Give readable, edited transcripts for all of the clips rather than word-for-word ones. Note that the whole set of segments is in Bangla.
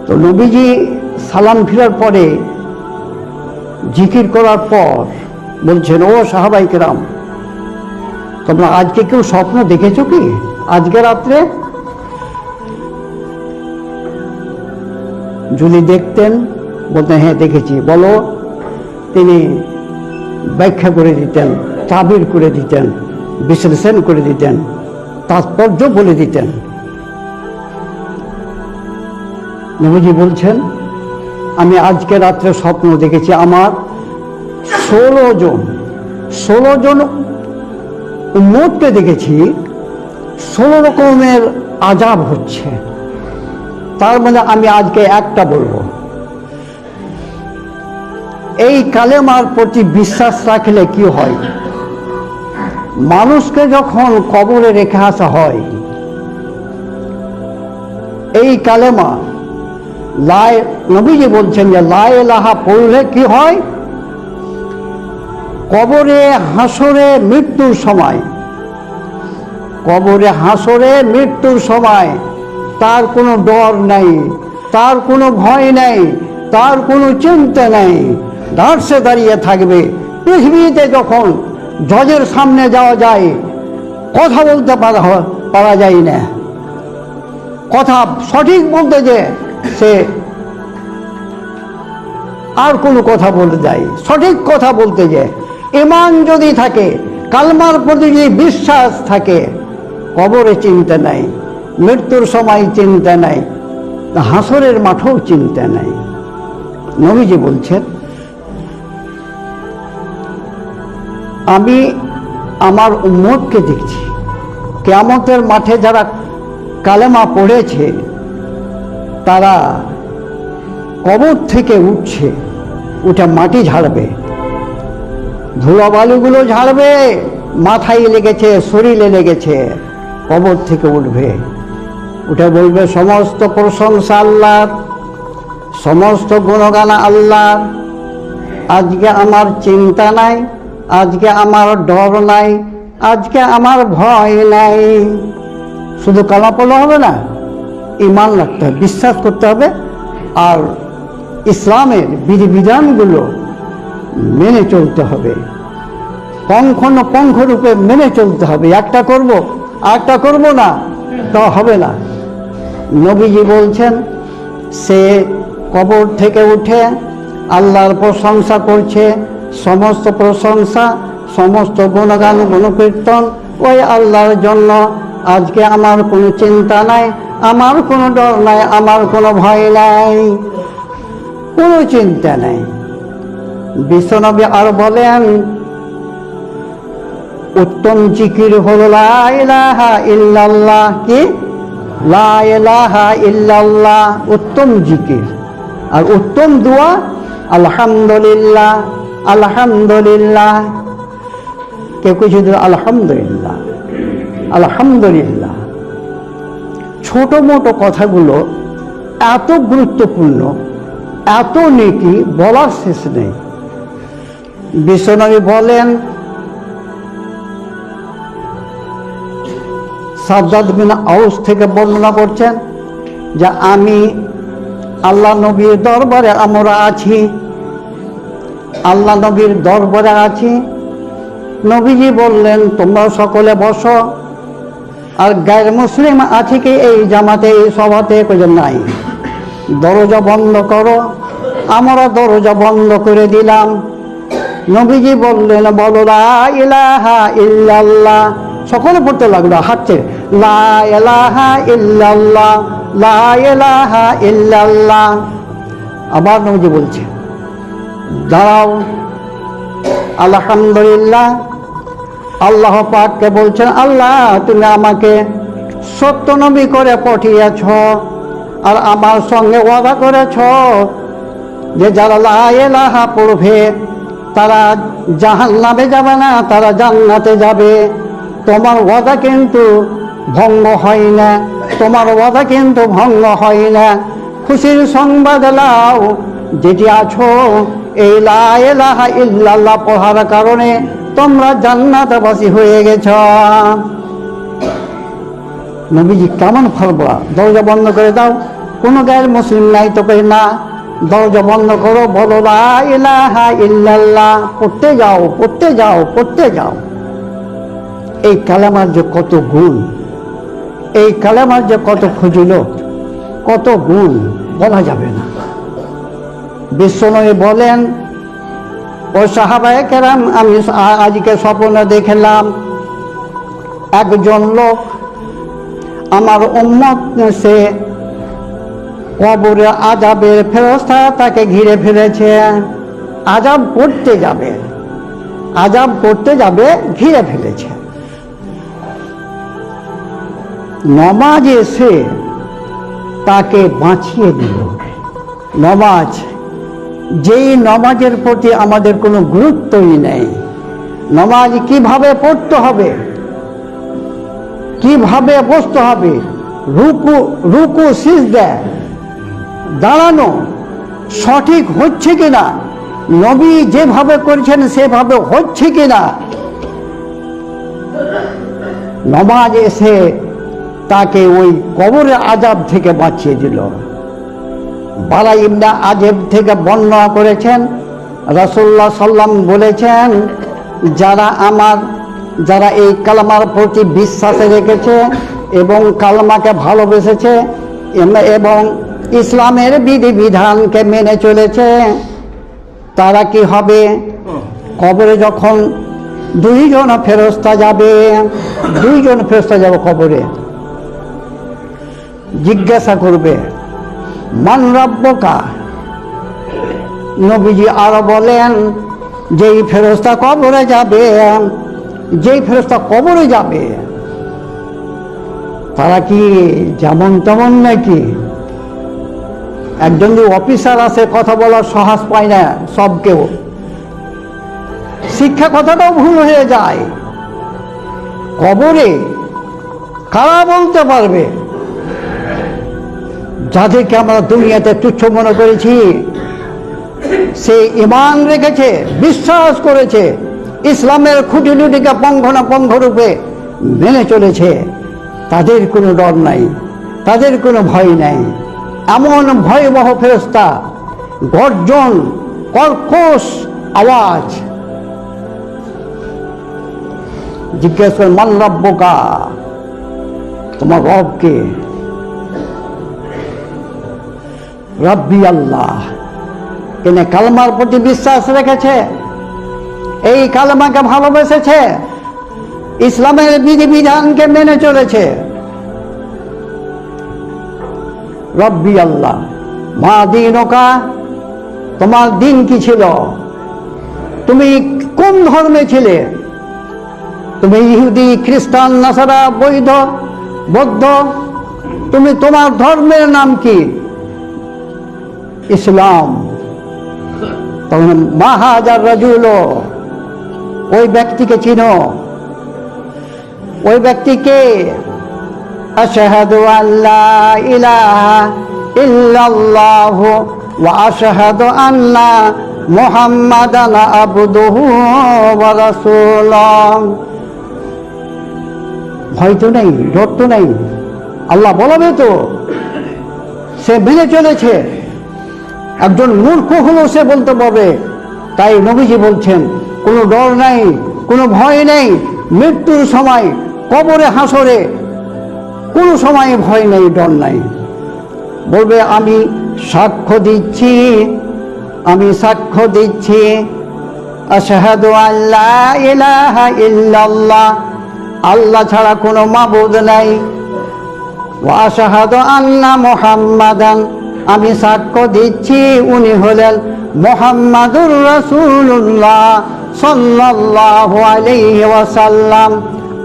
তো নবীজি সালাম ফিরার পরে জিকির করার পর বলছেন, ও সাহাবায়ে কেরাম, তোমরা আজকে কেউ স্বপ্ন দেখেছো কি আজকে রাত্রে? যদি দেখতেন বলতেন হ্যাঁ দেখেছি। বলো। তিনি ব্যাখ্যা করে দিতেন, তাবির করে দিতেন, বিশ্লেষণ করে দিতেন, তাৎপর্য বলে দিতেন। নবীজি বলছেন, আমি আজকে রাত্রে স্বপ্ন দেখেছি আমার 16 জন উম্মতকে দেখেছি 16 রকমের আযাব হচ্ছে। তার মানে আমি আজকে একটা বলবো, এই কালেমার প্রতি বিশ্বাস রাখলে কি হয়, মানুষকে যখন কবরে রেখে আসা হয়, এই কালেমা নবীজি বলছেন যে লা ইলাহা পড়লে কি হয়, কবরে হাসরে মৃত্যুর সময়, কবরে হাসরে মৃত্যুর সময় তার কোনো ডর নাই, তার কোনো ভয় নাই, তার কোনো চিন্তা নেই, দাঁড়সে দাঁড়িয়ে থাকবে। পৃথিবীতে যখন জজের সামনে যাওয়া যায়, কথা বলতে পারা যায় না, কথা সঠিক বলতে যে সে আর কোনো কথা বলতে যায়, সঠিক কথা বলতে যে ঈমান যদি থাকে, কালমার প্রতি যদি বিশ্বাস থাকে, কবরে চিন্তা নাই, মৃত্যুর সময় চিন্তা নাই, হাসরের মাঠেও চিন্তা নাই। নবীজি বলছেন, আমি আমার উম্মতকে দেখছি কিয়ামতের মাঠে যারা কালেমা পড়েছে তারা কবর থেকে উঠছে, উঠে মাটি ঝাড়বে, ধুলাবালিগুলো ঝাড়বে, মাথায় লেগেছে, শরীরে লেগেছে, কবর থেকে উঠবে, উঠে বলবে সমস্ত প্রশংসা আল্লাহর, সমস্ত গুণগান আল্লাহর, আজকে আমার চিন্তা নাই, আজকে আমার ডর নাই, আজকে আমার ভয় নাই। শুধু কালাম পড়লে হবে না, ঈমান রাখতে হবে, বিশ্বাস করতে হবে, আর ইসলামের বিধিবিধানগুলো মেনে চলতে হবে, পঙ্খরূপে মেনে চলতে হবে। একটা করব আরেকটা করব না, তা হবে না। নবীজি বলছেন, সে কবর থেকে উঠে আল্লাহর প্রশংসা করছে, সমস্ত প্রশংসা, সমস্ত গুণগান গুণকীর্তন ওই আল্লাহর জন্য। আজকে আমার কোনো চিন্তা নাই, আমার কোনো ডর নাই, আমার কোনো ভয় নাই, কোনো চিন্তা নাই। বিশ্বনবী আর বলেন, উত্তম জিকির হলো লা ইলাহা ইল্লাল্লাহ। কি? লা ইলাহা ইল্লাল্লাহ উত্তম জিকির। আর উত্তম দোয়া আলহামদুলিল্লাহ, আলহামদুলিল্লাহ। কেউ কিছু আলহামদুলিল্লাহ, আলহামদুলিল্লাহ। ছোট মোটো কথাগুলো এত গুরুত্বপূর্ণ, এত নেকি, বলার শেষ নেই। বিশ্বনবী বলেন, সাদ্দাদ বিন আউস থেকে বর্ণনা করছেন যে আমি আল্লাহ নবীর দরবারে আমরা আছি, আল্লাহ নবীর দরবারে আছি। নবীজি বললেন, তোমরা সকলে বসো। আর গায়ের মুসলিম আছে কি এই জামাতে, এই সভাতে? কইলেন নাই। দরজা বন্ধ করো। আমরা দরজা বন্ধ করে দিলাম। নবীজি বললেন, বলো লা ইলাহা ইল্লাল্লাহ। সকলে পড়তে লাগলো হাঁটছে, লা ইলাহা ইল্লাল্লাহ, লা ইলাহা ইল্লাল্লাহ। আবার নবীজি বলছে, দাঁড়াও, আলহামদুলিল্লাহ। আল্লাহ পাককে বলছেন, আল্লাহ তুমি আমাকে সত্য নবী করে পাঠিয়েছ, আর আমার সঙ্গে ওয়াদা করেছ যে যারা লা ইলাহা পড়বে তারা জাহান্নামে যাবে না, তারা জান্নাতে যাবে। তোমার ওয়াদা কিন্তু ভঙ্গ হয় না, তোমার ওয়াদা কিন্তু ভঙ্গ হয় না। খুশির সংবাদ লাও, যেটি আছো এই লা ইলাহা ইল্লাল্লাহ পড়ার কারণে তোমরা জান্নাতবাসী হয়ে গেছ। নবীজি কেমন ফরবা, দরজা বন্ধ করে দাও, কোনো গায়ের মুসলিম নাই, তো কই না, দরজা বন্ধ করো, বলো লা ইলাহা ইল্লাল্লাহ, পড়তে যাও, পড়তে যাও, পড়তে যাও। এই কালেমার যে কত গুণ, এই কালেমার যে কত ফজিলত, কত গুণ বলা যাবে না। বিশ্বনবী বলেন, ও সাহাবায়ে কেরাম, আমি আজকে স্বপ্নে দেখলাম একজন লোক আমার উম্মত, সে কবরে আযাবের ফেরেশতা তাকে ঘিরে ফেলেছে, আযাব করতে যাবে, আযাব করতে যাবে, ঘিরে ফেলেছে। নমাজ এসে তাকে বাঁচিয়ে দিল। নমাজ, যেই নমাজের প্রতি আমাদের কোনো গুরুত্বই নেই। নমাজ কিভাবে পড়তে হবে, কিভাবে বসতে হবে, রুকু রুকু সিজদা, দাঁড়ানো সঠিক হচ্ছে কিনা, নবী যেভাবে করেছেন সেভাবে হচ্ছে কিনা। নমাজ এসে তাকে ওই কবরের আযাব থেকে বাঁচিয়ে দিল। বারা ইবনে আযিব থেকে বর্ণনা করেছেন, রাসূলুল্লাহ সাল্লাম বলেছেন, যারা এই কালেমার প্রতি বিশ্বাস রেখেছে এবং কালেমাকে ভালোবেসেছে এবং ইসলামের বিধিবিধানকে মেনে চলেছে, তারা কি হবে, কবরে যখন দুইজন ফেরেশতা যাবে, দুইজন ফেরেশতা যাবে কবরে, জিজ্ঞাসা করবে, মান রাব্বুকা। নবীজি আরো বলেন, যেই ফেরেশতা কবরে যাবে, যেই ফেরেশতা কবরে যাবে, তারা কি যেমন তেমন নাকি? একজন যে অফিসার আছে, কথা বলার সাহস পায় না সব কেউ, শিক্ষা কথাটাও ভুল হয়ে যায়। কবরে কারা বলতে পারবে? যাদেরকে আমরা দুনিয়াতে তুচ্ছ মনে করেছি, সে ঈমান রেখেছে, বিশ্বাস করেছে, ইসলামের খুঁটিনুটিকে পঙ্খ রূপে মেনে চলেছে, তাদের কোনো ডর নাই, তাদের কোনো ভয় নাই। এমন ভয়াবহ ফেরেশতা, গর্জন, কর্কশ আওয়াজ। জিজ্ঞেস করেন, মান রাব্বুকা, তোমার রবকে? রব্বি আল্লাহ। কেন? কালেমার প্রতি বিশ্বাস রেখেছে, এই কালেমাকে ভালোবেসেছে, ইসলামের বিধিবিধানকে মেনে চলেছে। রব্বি আল্লাহ। মা দীনুকা, তোমার দিন কি ছিল? তুমি কোন ধর্মে ছিলে? তুমি ইহুদি, খ্রিস্টান, নাসারা, বৌদ্ধ, তুমি তোমার ধর্মের নাম কি? ইসলাম। তখন মা হাজার রাজুল, ওই ব্যক্তিকে চিনো? ওই ব্যক্তিকে আশহাদু আল্লা ইলাহা ইল্লাল্লাহু ওয়া আশহাদু আন্না মুহাম্মাদান আবদুহু ওয়া রাসূলুহু। ভয় তো নেই, ডর তো নেই, আল্লাহ বলবে তো, সে মেনে চলেছে। একজন মূর্খ হলেও সে বলতে পারবে। তাই নবীজি বলছেন, কোনো ডর নাই, কোনো ভয় নেই। মৃত্যুর সময়, কবরে, হাসরে কোনো সময় ভয় নেই, ডর নাই। বলবে, আমি সাক্ষ্য দিচ্ছি, আমি সাক্ষ্য দিচ্ছি, আশহাদু আল্লা ইলাহা ইল্লাল্লাহ, আল্লাহ ছাড়া কোনো মাবুদ নাই, ওয়া আশহাদু আন্না মুহাম্মাদান, আমি সাক্ষ্য দিচ্ছি উনি হলেন মুহাম্মাদুর রাসূলুল্লাহ সাল্লাল্লাহু আলাইহি ওয়াসাল্লাম,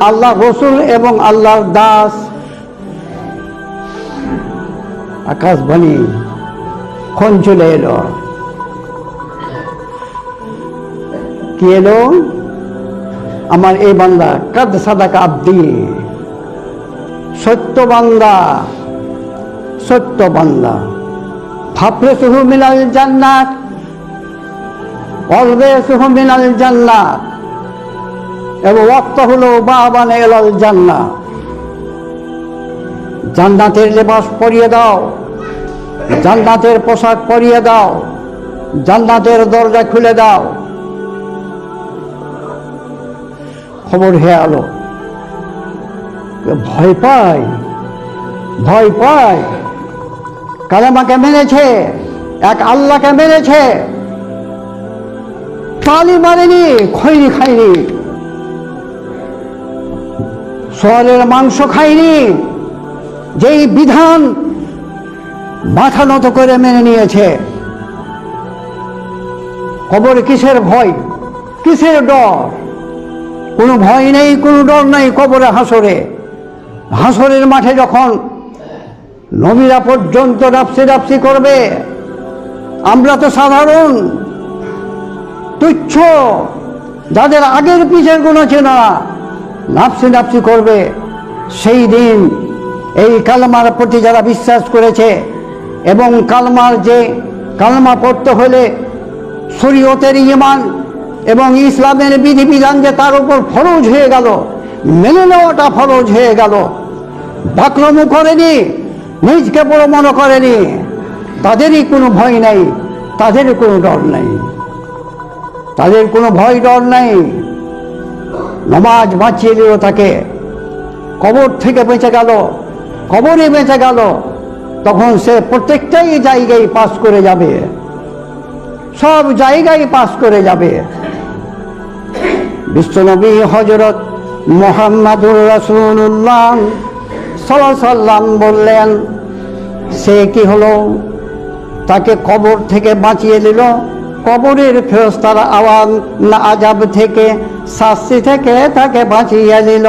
আল্লাহ রসুল এবং আল্লাহর দাস। আকাশবাণী ক্ষণ চলে এলো। কি এলো? আমার এই বান্দা কাদ সাদাকা আব্দি, সত্য বান্দা, সত্য বান্দা। ফাফরেসুহু মিনাল জান্নাত, অলবেসুহু মিনাল জান্নাত, এবং ওয়াক্তাহুল বাবান ইলাল জান্নাত। জান্নাতের লেবাস পরিয়ে দাও, জান্নাতের পোশাক পরিয়ে দাও, জান্নাতের দরজা খুলে দাও। খবর হয়ে আলো, ভয় পায়, ভয় পায়। কালেমাকে মেনেছে, এক আল্লাহকে মেনেছে, তালি মারেনি, খৈনি খায়নি, সোয়ালের মাংস খায়নি, যেই বিধান মাথা নত করে মেনে নিয়েছে। কবরে কিসের ভয়, কিসের ডর? কোনো ভয় নেই, কোনো ডর নেই কবরে। হাসরের মাঠে যখন নবীরা পর্যন্ত ডাপসি ডাপসি করবে, আমরা তো সাধারণ তুচ্ছ, যাদের আগের পিছের কোনো চেনা, নাপসি নাপসি করবে। সেই দিন এই কালমার প্রতি যারা বিশ্বাস করেছে, এবং কালমা পড়তে হলে শরীয়তের ঈমান এবং ইসলামের বিধিবিধান যে তার উপর ফরজ হয়ে গেল, মেনে নেওয়াটা ফরজ হয়ে গেল, বাকরমও করেনি, নিজকে বড় মনে করেনি, তাদেরই কোনো ভয় নেই, তাদের কোনো ডর নেই, তাদের কোনো ভয় ডর নেই। নামাজ বাঁচিয়ে দিল তাকে, কবর থেকে বেঁচে গেল, কবরে বেঁচে গেল, তখন সে প্রত্যেকটাই জায়গায় পাস করে যাবে, সব জায়গায় পাস করে যাবে। বিশ্বনবী হযরত মুহাম্মদুর রাসূলুল্লাহ সাল্লাল্লাহু আলাইহি সাল্লাম বললেন, সে কি হলো? তাকে কবর থেকে বাঁচিয়ে দিল, কবরের ফেরেশতারা আযাব থেকে, শাস্তি থেকে তাকে বাঁচিয়ে দিল,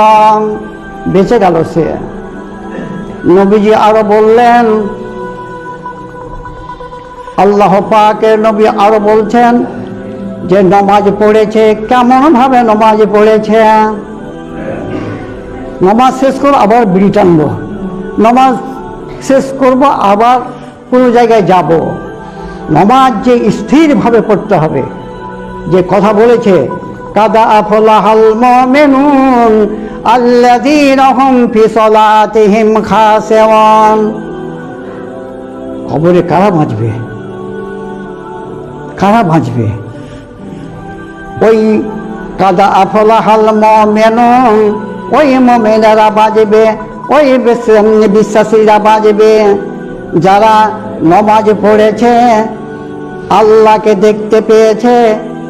বেঁচে গেল সে। নবীজি আরো বললেন, আল্লাহ পাকের নবী আরো বলছেন যে নামাজ পড়েছে, কেমন ভাবে নামাজ পড়েছে? নামাজ শেষ করবো আবার বিড়ি টানবো, নামাজ শেষ করবো আবার কোনো জায়গায় যাব। নামাজ যে স্থিরভাবে পড়তে হবে, যে কথা বলেছে, কাদা আফলাহাল মুমিনুন আল্লাযীনা হুম ফি সালাতিহিম খাশিউন। কবরে কারা বাঁচবে? কারা বাঁচবে? ওই কাদা আফলাহাল মুমিনুন, ওই মুমিনেরা বাঁচবে, ওই বিশ্বাসীরা বাঁচবে যারা নামাজ পড়েছে, আল্লাহকে দেখতে পেয়েছে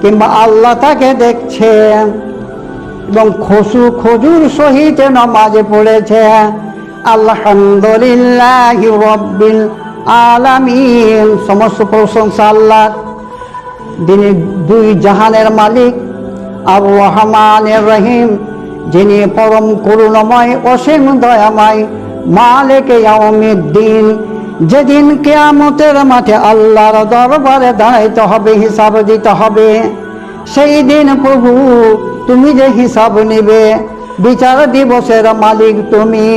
কিংবা আল্লাহ তাকে দেখছে, এবং খুশু খুজুর সহিত নামাজ পড়েছে। আলহামদুলিল্লাহি রাব্বিল আলামিন, সমস্ত প্রশংসা আল্লাহর, যিনি দুই জাহানের মালিক, আর রহমানের রহিম, যিনি পরম করুণাময়, অসীম দয়াময়, মালিকে ইয়াউমিদ্দিন, যেদিন কিয়ামতের মাঠে আল্লাহর দরবারে দাঁড়াইতে হবে, হিসাব দিতে হবে। সেই দিন প্রভু তুমি যে হিসাব নিবে, বিচার দিবসের মালিক তুমি।